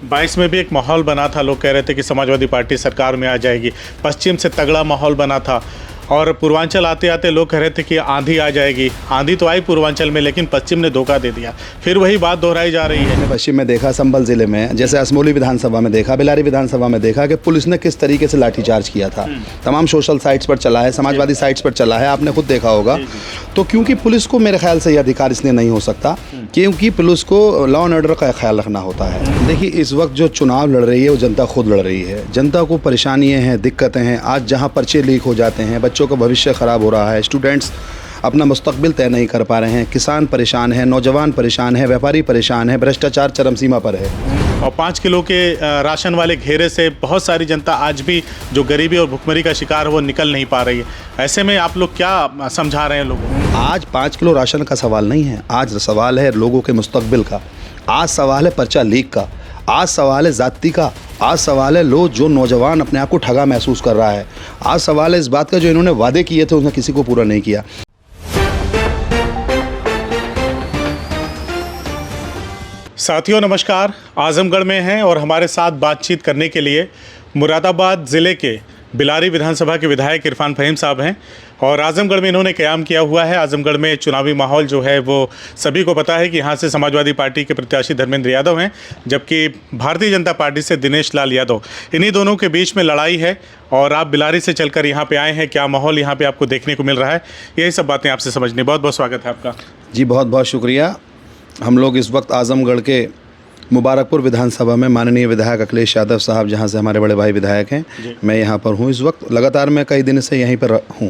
22 में भी एक माहौल बना था, लोग कह रहे थे कि समाजवादी पार्टी सरकार में आ जाएगी। पश्चिम से तगड़ा माहौल बना था और पूर्वांचल आते आते लोग कह रहे थे कि आंधी आ जाएगी। आंधी तो आई पूर्वांचल में, लेकिन पश्चिम ने धोखा दे दिया। फिर वही बात दोहराई जा रही है। पश्चिम में देखा, संभल ज़िले में, जैसे असमोली विधानसभा में देखा, बेलारी विधानसभा में देखा कि पुलिस ने किस तरीके से लाठीचार्ज किया था। तमाम सोशल साइट्स पर चला है, समाजवादी साइट्स पर चला है, आपने खुद देखा होगा। तो क्योंकि पुलिस को मेरे ख्याल से ये अधिकार इसलिए नहीं हो सकता क्योंकि पुलिस को लॉ एंड ऑर्डर का ख्याल रखना होता है। देखिए, इस वक्त जो चुनाव लड़ रही है वो जनता खुद लड़ रही है। जनता को परेशानियाँ हैं, दिक्कतें हैं। आज जहाँ पर्चे लीक हो जाते हैं, बच्चों का भविष्य ख़राब हो रहा है, स्टूडेंट्स अपना मुस्तकबिल तय नहीं कर पा रहे हैं, किसान परेशान है, नौजवान परेशान है, व्यापारी परेशान है, भ्रष्टाचार चरम सीमा पर है। और 5 किलो के राशन वाले घेरे से बहुत सारी जनता आज भी जो गरीबी और भुखमरी का शिकार है वो निकल नहीं पा रही है। ऐसे में आप लोग क्या समझा रहे हैं लोगों को? आज 5 किलो राशन का सवाल नहीं है, आज सवाल है लोगों के मुस्तकबिल का। आज सवाल है पर्चा लीक का, आज सवाल है जाति का, आज सवाल है लोग जो नौजवान अपने आप को ठगा महसूस कर रहा है। आज सवाल है इस बात का जो इन्होंने वादे किए थे उसने किसी को पूरा नहीं किया। साथियों नमस्कार, आजमगढ़ में हैं और हमारे साथ बातचीत करने के लिए मुरादाबाद ज़िले के बिलारी विधानसभा के विधायक इरफान फहीम साहब हैं। और आजमगढ़ में इन्होंने क़याम किया हुआ है। आजमगढ़ में चुनावी माहौल जो है वो सभी को पता है कि यहाँ से समाजवादी पार्टी के प्रत्याशी धर्मेंद्र यादव हैं, जबकि भारतीय जनता पार्टी से दिनेश लाल यादव। इन्हीं दोनों के बीच में लड़ाई है और आप बिलारी से चलकर यहाँ पे आए हैं। क्या माहौल यहाँ पे आपको देखने को मिल रहा है, यही सब बातें आपसे समझनी। बहुत बहुत स्वागत है आपका। जी बहुत बहुत शुक्रिया। हम लोग इस वक्त आजमगढ़ के मुबारकपुर विधानसभा में माननीय विधायक अखिलेश यादव साहब, जहां से हमारे बड़े भाई विधायक हैं, मैं यहां पर हूं इस वक्त। लगातार मैं कई दिन से यहीं पर हूं।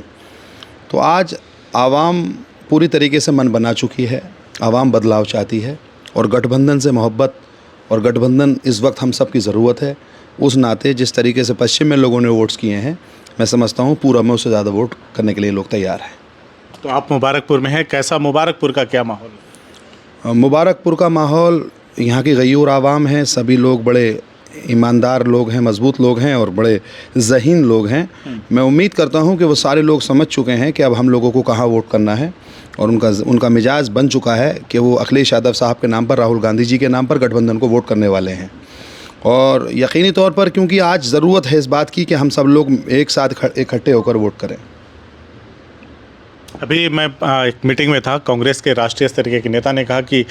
तो आज आवाम पूरी तरीके से मन बना चुकी है, आवाम बदलाव चाहती है और गठबंधन से मोहब्बत और गठबंधन इस वक्त हम सब की ज़रूरत है। उस नाते जिस तरीके से पश्चिम में लोगों ने वोट्स किए हैं, मैं समझता हूँ पूर्व में उससे ज़्यादा वोट करने के लिए लोग तैयार हैं। तो आप मुबारकपुर में हैं, कैसा मुबारकपुर का क्या माहौल है? मुबारकपुर का माहौल, यहाँ की गयूर आवाम है, सभी लोग बड़े ईमानदार लोग हैं, मजबूत लोग हैं और बड़े ज़हीन लोग हैं। मैं उम्मीद करता हूँ कि वो सारे लोग समझ चुके हैं कि अब हम लोगों को कहाँ वोट करना है और उनका मिजाज बन चुका है कि वो अखिलेश यादव साहब के नाम पर, राहुल गांधी जी के नाम पर गठबंधन को वोट करने वाले हैं। और यकीनी तौर पर क्योंकि आज ज़रूरत है इस बात की कि हम सब लोग एक साथ इकट्ठे होकर वोट करें। अभी मैं एक मीटिंग में था, कांग्रेस के राष्ट्रीय स्तर के नेता ने कहा कि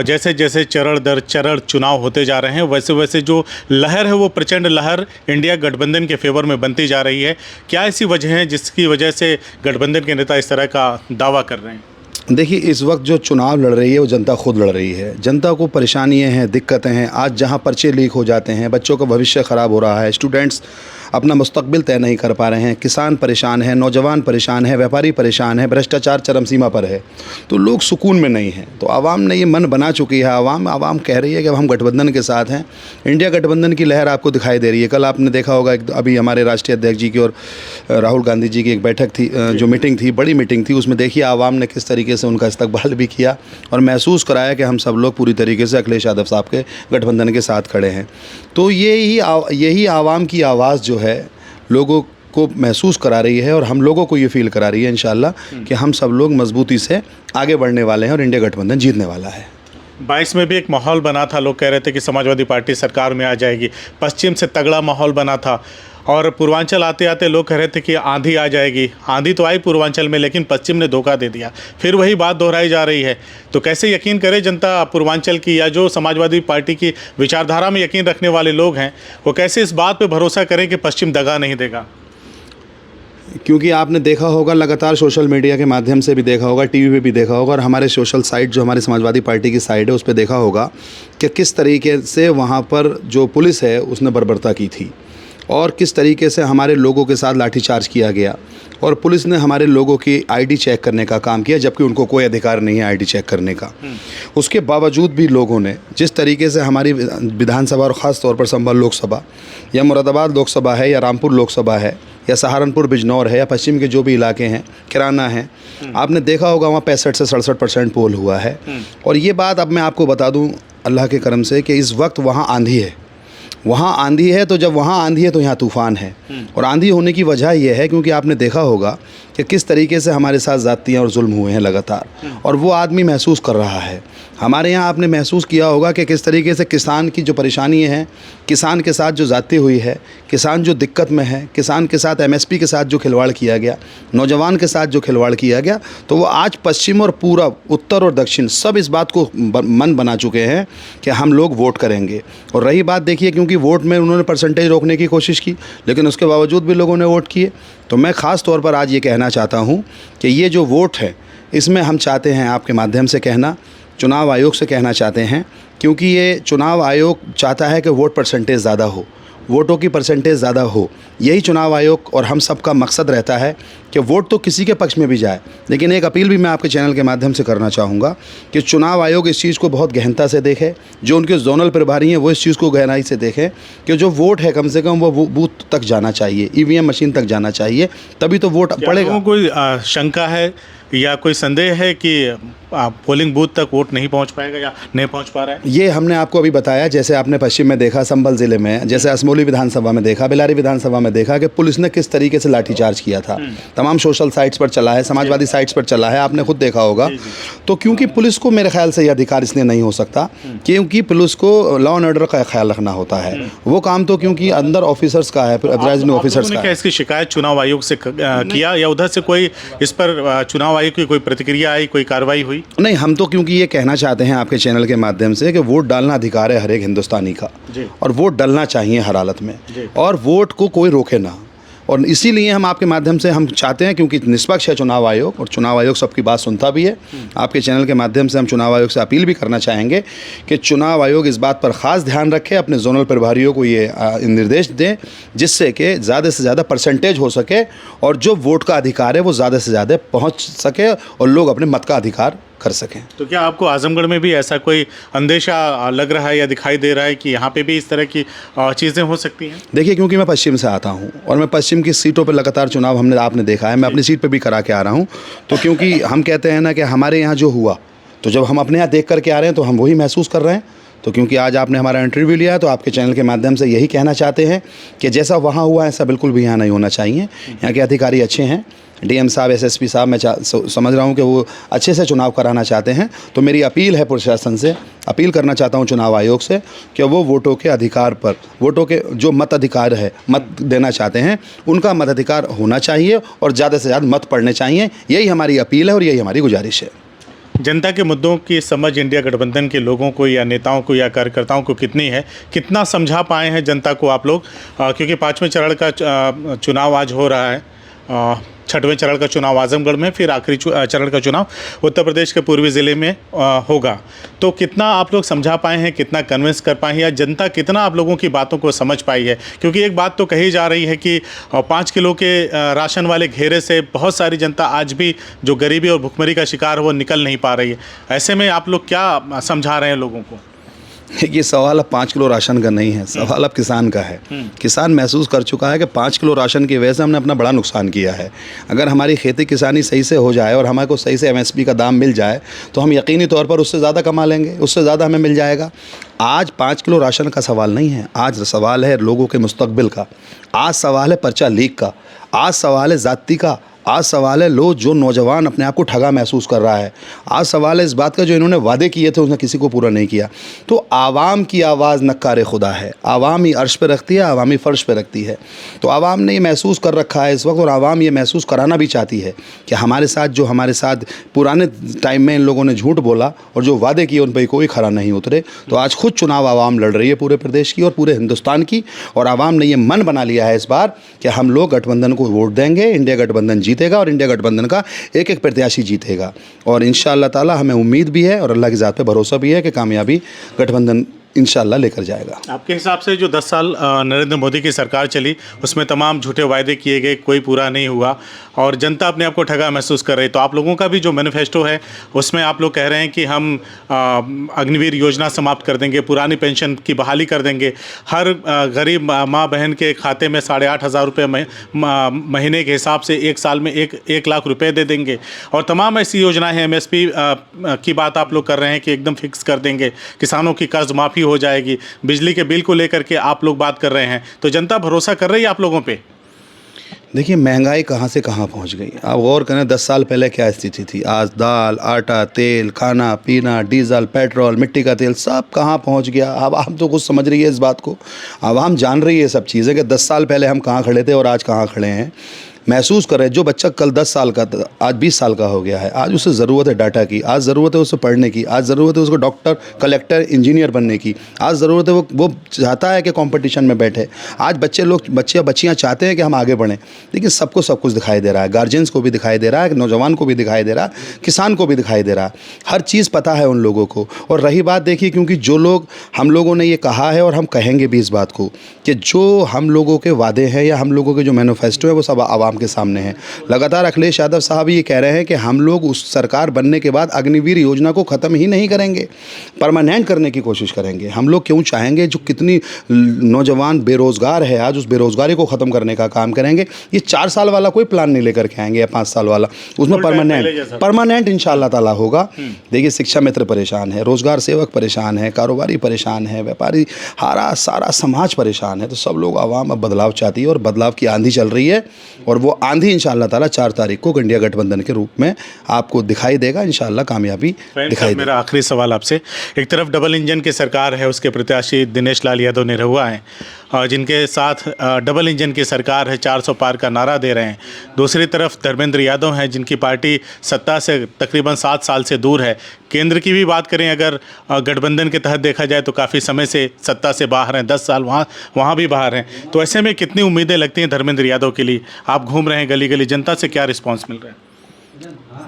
जैसे जैसे चरण दर चरण चुनाव होते जा रहे हैं, वैसे वैसे जो लहर है वो प्रचंड लहर इंडिया गठबंधन के फेवर में बनती जा रही है। क्या ऐसी वजह है जिसकी वजह से गठबंधन के नेता इस तरह का दावा कर रहे हैं? देखिए, इस वक्त जो चुनाव लड़ रही है वो जनता खुद लड़ रही है। जनता को परेशानियां हैं, दिक्कतें हैं। आज जहां पर्चे लीक हो जाते हैं, बच्चों का भविष्य ख़राब हो रहा है, स्टूडेंट्स अपना मुस्तकबिल तय नहीं कर पा रहे हैं, किसान परेशान है, नौजवान परेशान है, व्यापारी परेशान है, भ्रष्टाचार चरम सीमा पर है, तो लोग सुकून में नहीं हैं। तो आवाम ने ये मन बना चुकी है। आवाम कह रही है कि अब हम गठबंधन के साथ हैं। इंडिया गठबंधन की लहर आपको दिखाई दे रही है। कल आपने देखा होगा अभी हमारे राष्ट्रीय अध्यक्ष जी की और राहुल गांधी जी की एक बैठक थी, जो मीटिंग थी, बड़ी मीटिंग थी। उसमें देखिए आवाम ने किस तरीके से उनका इस्तकबाल भी किया और महसूस कराया कि हम सब लोग पूरी तरीके से अखिलेश यादव साहब के गठबंधन के साथ खड़े हैं। तो यही आवाम की आवाज़ जो है लोगों को महसूस करा रही है और हम लोगों को ये फील करा रही है इंशाल्लाह कि हम सब लोग मजबूती से आगे बढ़ने वाले हैं और इंडिया गठबंधन जीतने वाला है। 22 में भी एक माहौल बना था, लोग कह रहे थे कि समाजवादी पार्टी सरकार में आ जाएगी। पश्चिम से तगड़ा माहौल बना था और पूर्वांचल आते आते लोग कह रहे थे कि आंधी आ जाएगी। आंधी तो आई पूर्वांचल में, लेकिन पश्चिम ने धोखा दे दिया। फिर वही बात दोहराई जा रही है। तो कैसे यकीन करे जनता पूर्वांचल की, या जो समाजवादी पार्टी की विचारधारा में यकीन रखने वाले लोग हैं, वो कैसे इस बात पे भरोसा करें कि पश्चिम दगा नहीं देगा? क्योंकि आपने देखा होगा, लगातार सोशल मीडिया के माध्यम से भी देखा होगा, टीवी पे भी देखा होगा और हमारे सोशल साइट जो हमारी समाजवादी पार्टी की साइट है उस पर देखा होगा कि किस तरीके से वहाँ पर जो पुलिस है उसने बर्बरता की थी और किस तरीके से हमारे लोगों के साथ लाठीचार्ज किया गया और पुलिस ने हमारे लोगों की आईडी चेक करने का काम किया, जबकि उनको कोई अधिकार नहीं है आईडी चेक करने का। उसके बावजूद भी लोगों ने जिस तरीके से हमारी विधानसभा और ख़ास तौर पर संभल लोकसभा या मुरादाबाद लोकसभा है या रामपुर लोकसभा है या सहारनपुर बिजनौर है या पश्चिम के जो भी इलाके हैं, किराना है, आपने देखा होगा वहाँ 65 से 67% पोल हुआ है। और ये बात अब मैं आपको बता दूँ अल्लाह के करम से कि इस वक्त वहाँ आंधी है। वहाँ आंधी है तो जब वहाँ आंधी है तो यहाँ तूफ़ान है। और आंधी होने की वजह यह है क्योंकि आपने देखा होगा कि किस तरीके से हमारे साथ ज़्यादतियाँ और जुल्म हुए हैं लगातार, और वो आदमी महसूस कर रहा है। हमारे यहाँ आपने महसूस किया होगा कि किस तरीके से किसान की जो परेशानी है, किसान के साथ जो ज़्यादती हुई है, किसान जो दिक्कत में है, किसान के साथ एमएसपी के साथ जो खिलवाड़ किया गया, नौजवान के साथ जो खिलवाड़ किया गया, तो वो आज पश्चिम और पूरब, उत्तर और दक्षिण सब इस बात को मन बना चुके हैं कि हम लोग वोट करेंगे। और रही बात देखिए, क्योंकि वोट में उन्होंने परसेंटेज रोकने की कोशिश की, लेकिन उसके बावजूद भी लोगों ने वोट किए। तो मैं ख़ास तौर पर आज ये कहना चाहता हूँ कि ये जो वोट है, इसमें हम चाहते हैं आपके माध्यम से कहना, चुनाव आयोग से कहना चाहते हैं, क्योंकि ये चुनाव आयोग चाहता है कि वोट परसेंटेज ज़्यादा हो, वोटों की परसेंटेज ज़्यादा हो। यही चुनाव आयोग और हम सब का मकसद रहता है कि वोट तो किसी के पक्ष में भी जाए। लेकिन एक अपील भी मैं आपके चैनल के माध्यम से करना चाहूँगा कि चुनाव आयोग इस चीज़ को बहुत गहनता से देखे, जो उनके जोनल प्रभारी हैं वो इस चीज़ को गहराई से देखें कि जो वोट है कम से कम वो बूथ तक जाना चाहिए, ईवीएम मशीन तक जाना चाहिए, तभी तो वोट पड़ेगा। कोई शंका है या कोई संदेह है कि पोलिंग बूथ तक वोट नहीं पहुंच पाएगा या नहीं पहुंच पा रहा है? ये हमने आपको अभी बताया, जैसे आपने पश्चिम में देखा, संभल ज़िले में, जैसे असमोली विधानसभा में देखा, बिलारी विधानसभा में देखा कि पुलिस ने किस तरीके से लाठीचार्ज किया था। तमाम सोशल साइट्स पर चला है, समाजवादी साइट्स पर चला है, आपने खुद देखा होगा। तो क्योंकि पुलिस को मेरे ख्याल से यह अधिकार इसलिए नहीं हो सकता क्योंकि पुलिस को लॉ एंड ऑर्डर का ख्याल रखना होता है। वो काम तो क्योंकि अंदर ऑफिसर्स का है, प्रिजाइडिंग ऑफिसर्स का। क्या इसकी शिकायत चुनाव आयोग से किया या उधर से कोई इस पर चुनाव आयोग की कोई प्रतिक्रिया आई, कोई कार्रवाई हुई? नहीं, हम तो क्योंकि ये कहना चाहते हैं आपके चैनल के माध्यम से कि वोट डालना अधिकार है हर एक हिंदुस्तानी का, और वोट डालना चाहिए हर हालत में, और वोट को कोई रोके ना। और इसीलिए हम आपके माध्यम से हम चाहते हैं, क्योंकि निष्पक्ष है चुनाव आयोग और चुनाव आयोग सबकी बात सुनता भी है, आपके चैनल के माध्यम से हम चुनाव आयोग से अपील भी करना चाहेंगे कि चुनाव आयोग इस बात पर ख़ास ध्यान रखे, अपने जोनल प्रभारियों को ये निर्देश दें जिससे कि ज़्यादा से ज़्यादा परसेंटेज हो सके और जो वोट का अधिकार है वो ज़्यादा से ज़्यादा पहुँच सके और लोग अपने मत का अधिकार कर सकें। तो क्या आपको आजमगढ़ में भी ऐसा कोई अंदेशा लग रहा है या दिखाई दे रहा है कि यहाँ पे भी इस तरह की चीज़ें हो सकती हैं? देखिए, क्योंकि मैं पश्चिम से आता हूँ और मैं पश्चिम की सीटों पर लगातार चुनाव आपने देखा है, मैं अपनी सीट पे भी करा के आ रहा हूँ। तो क्योंकि हम कहते हैं ना कि हमारे यहाँ जो हुआ, तो जब हम अपने यहाँ देख करके आ रहे हैं तो हम वही महसूस कर रहे हैं। तो क्योंकि आज आपने हमारा इंटरव्यू लिया तो आपके चैनल के माध्यम से यही कहना चाहते हैं कि जैसा वहाँ हुआ ऐसा बिल्कुल भी यहाँ नहीं होना चाहिए। यहाँ के अधिकारी अच्छे हैं, डीएम साहब, एसएसपी साहब, मैं समझ रहा हूँ कि वो अच्छे से चुनाव कराना चाहते हैं। तो मेरी अपील है प्रशासन से, अपील करना चाहता हूँ चुनाव आयोग से कि वो वोटों के अधिकार पर, वोटों के जो मत अधिकार है, मत देना चाहते हैं, उनका मताधिकार होना चाहिए और ज़्यादा से ज़्यादा मत पड़ने चाहिए। यही हमारी अपील है और यही हमारी गुजारिश है। जनता के मुद्दों की समझ इंडिया गठबंधन के लोगों को या नेताओं को या कार्यकर्ताओं को कितनी है, कितना समझा पाए हैं जनता को आप लोग? क्योंकि 5वें चरण का चुनाव आज हो रहा है, 6वें चरण का चुनाव आजमगढ़ में, फिर आखिरी चरण का चुनाव उत्तर प्रदेश के पूर्वी ज़िले में होगा। तो कितना आप लोग समझा पाए हैं, कितना कन्विंस कर पाए हैं, या जनता कितना आप लोगों की बातों को समझ पाई है? क्योंकि एक बात तो कही जा रही है कि 5 किलो के राशन वाले घेरे से बहुत सारी जनता आज भी जो गरीबी और भुखमरी का शिकार है वो निकल नहीं पा रही है। ऐसे में आप लोग क्या समझा रहे हैं लोगों को? ये सवाल अब 5 किलो राशन का नहीं है, सवाल अब किसान का है। किसान महसूस कर चुका है कि 5 किलो राशन की वजह से हमने अपना बड़ा नुकसान किया है। अगर हमारी खेती किसानी सही से हो जाए और हमारे को सही से एमएसपी का दाम मिल जाए तो हम यकीनी तौर पर उससे ज़्यादा कमा लेंगे, उससे ज़्यादा हमें मिल जाएगा। आज 5 किलो राशन का सवाल नहीं है, आज सवाल है लोगों के मुस्तकबिल का, आज सवाल है पर्चा लीक का, आज सवाल है ज़ाती का, आज सवाल है जो नौजवान अपने आप को ठगा महसूस कर रहा है, आज सवाल है इस बात का जो इन्होंने वादे किए थे उसने किसी को पूरा नहीं किया। तो आवाम की आवाज़ नक्कार खुदा है, आवाम ही अर्श पे रखती है, आवाम ही फ़र्श पे रखती है। तो आवाम ने ये महसूस कर रखा है इस वक्त, और आवाम ये महसूस कराना भी चाहती है कि हमारे साथ पुराने टाइम में इन लोगों ने झूठ बोला और जो वादे किए उन पर कोई खरा नहीं उतरे। तो आज खुद चुनाव आवाम लड़ रही है पूरे प्रदेश की और पूरे हिंदुस्तान की, और आवाम ने ये मन बना लिया है इस बार कि हम लोग गठबंधन को वोट देंगे, इंडिया गठबंधन जीतेगा और इंडिया गठबंधन का एक एक प्रत्याशी जीतेगा। और इंशाअल्लाह ताला हमें उम्मीद भी है और अल्लाह की ज़ात पे भरोसा भी है कि कामयाबी गठबंधन इंशाअल्लाह लेकर जाएगा। आपके हिसाब से जो 10 साल नरेंद्र मोदी की सरकार चली उसमें तमाम झूठे वायदे किए गए, कोई पूरा नहीं हुआ और जनता अपने आप को ठगा महसूस कर रही। तो आप लोगों का भी जो मैनिफेस्टो है उसमें आप लोग कह रहे हैं कि हम अग्निवीर योजना समाप्त कर देंगे, पुरानी पेंशन की बहाली कर देंगे, हर गरीब माँ बहन के खाते में 8,500 रुपये महीने के हिसाब से एक साल में 1 लाख रुपए दे देंगे, और तमाम ऐसी योजनाएँ हैं। MSP की बात आप लोग कर रहे हैं कि एकदम फिक्स कर देंगे, किसानों की कर्ज माफ़ी हो जाएगी, बिजली के बिल को लेकर के आप लोग बात कर रहे हैं, तो जनता भरोसा कर रही है आप लोगों पे? देखिए, महंगाई कहाँ से कहाँ पहुँच गई। आप गौर करें 10 साल पहले क्या स्थिति थी। आज दाल, आटा, तेल, खाना पीना, डीजल, पेट्रोल, मिट्टी का तेल सब कहाँ पहुँच गया। अब आम तो कुछ समझ रही है इस बात को, आवाम जान रही है सब चीज़ें कि 10 साल पहले हम कहाँ खड़े थे और आज कहाँ खड़े हैं। महसूस कर रहे हैं। जो बच्चा कल 10 साल का था, आज 20 साल का हो गया है। आज उसे ज़रूरत है डाटा की, आज ज़रूरत है उसे पढ़ने की, आज ज़रूरत है उसको डॉक्टर, कलेक्टर, इंजीनियर बनने की। आज ज़रूरत है वो चाहता है कि कंपटीशन में बैठे। आज बच्चियाँ चाहते हैं कि हम आगे बढ़ें, लेकिन सबको सब कुछ दिखाई दे रहा है। गार्जियंस को भी दिखाई दे रहा है, नौजवान को भी दिखाई दे रहा है, किसान को भी दिखाई दे रहा है। हर चीज़ पता है उन लोगों को। और रही बात, देखिए, क्योंकि जो लोग, हम लोगों ने ये कहा है और हम कहेंगे भी इस बात को कि जो हम लोगों के वादे हैं या हम लोगों के जो मैनिफेस्टो है वो सब आवाम के सामने है। लगातार अखिलेश यादव साहब ये कह रहे हैं कि हम लोग उस सरकार बनने के बाद अग्निवीर योजना को ख़त्म ही नहीं करेंगे, परमानेंट करने की कोशिश करेंगे। हम लोग क्यों चाहेंगे, जो कितनी नौजवान बेरोज़गार है आज, उस बेरोज़गारी को ख़त्म करने का काम करेंगे। ये 4 साल वाला कोई प्लान नहीं लेकर के आएंगे या 5 साल वाला, उसमें परमानेंट इंशाअल्लाह ताला होगा। देखिए, शिक्षा मित्र परेशान है, रोज़गार सेवक परेशान है, कारोबारी परेशान है, व्यापारी, सारा समाज परेशान है। तो सब लोग, आवाम अब बदलाव चाहती है और बदलाव की आंधी चल रही है। और वो आंधी इंशाअल्लाह ताला 4 तारीख को इंडिया गठबंधन के रूप में आपको दिखाई देगा। इंशाअल्लाह कामयाबी दिखाई देगी। मेरा आखिरी सवाल आपसे, एक तरफ डबल इंजन की सरकार है, उसके प्रत्याशी दिनेश लाल यादव निरहुआ हैं, और जिनके साथ डबल इंजन की सरकार है, 400 पार का नारा दे रहे हैं। दूसरी तरफ धर्मेंद्र यादव हैं, जिनकी पार्टी सत्ता से तकरीबन 7 साल से दूर है। केंद्र की भी बात करें, अगर गठबंधन के तहत देखा जाए तो काफ़ी समय से सत्ता से बाहर हैं, 10 साल वहाँ भी बाहर हैं। तो ऐसे में कितनी उम्मीदें लगती हैं धर्मेंद्र यादव के लिए? आप घूम रहे हैं गली गली, जनता से क्या रिस्पॉन्स मिल रहा है?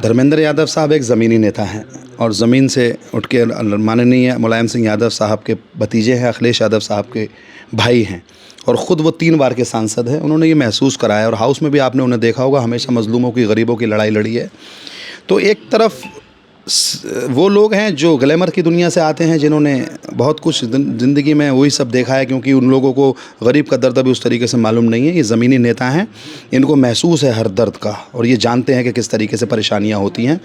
धर्मेंद्र यादव साहब एक ज़मीनी नेता हैं और ज़मीन से उठ के माननीय मुलायम सिंह यादव साहब के भतीजे हैं, अखिलेश यादव साहब के भाई हैं, और ख़ुद वो 3 बार के सांसद हैं। उन्होंने ये महसूस कराया, और हाउस में भी आपने उन्हें देखा होगा, हमेशा मज़लूमों की, गरीबों की लड़ाई लड़ी है। तो एक तरफ वो लोग हैं जो ग्लैमर की दुनिया से आते हैं, जिन्होंने बहुत कुछ ज़िंदगी में वही सब देखा है, क्योंकि उन लोगों को गरीब का दर्द भी उस तरीके से मालूम नहीं है। ये ज़मीनी नेता हैं, इनको महसूस है हर दर्द का, और ये जानते हैं कि किस तरीके से परेशानियां होती हैं।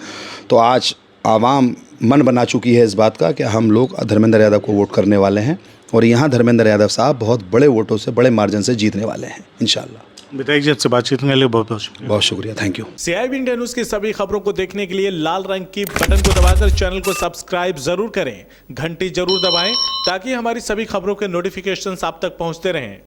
तो आज आवाम मन बना चुकी है इस बात का कि हम लोग धर्मेंद्र यादव को वोट करने वाले हैं, और यहाँ धर्मेंद्र यादव साहब बहुत बड़े वोटों से, बड़े मार्जिन से जीतने वाले हैं इंशाअल्लाह। विधायक जी, आपसे बातचीत करने के लिए बहुत बहुत शुक्रिया। बहुत शुक्रिया, thank you. CIB India news की सभी खबरों को देखने के लिए लाल रंग की बटन को दबाकर चैनल को सब्सक्राइब जरूर करें, घंटी जरूर दबाएं, ताकि हमारी सभी खबरों के नोटिफिकेशंस आप तक पहुंचते रहें।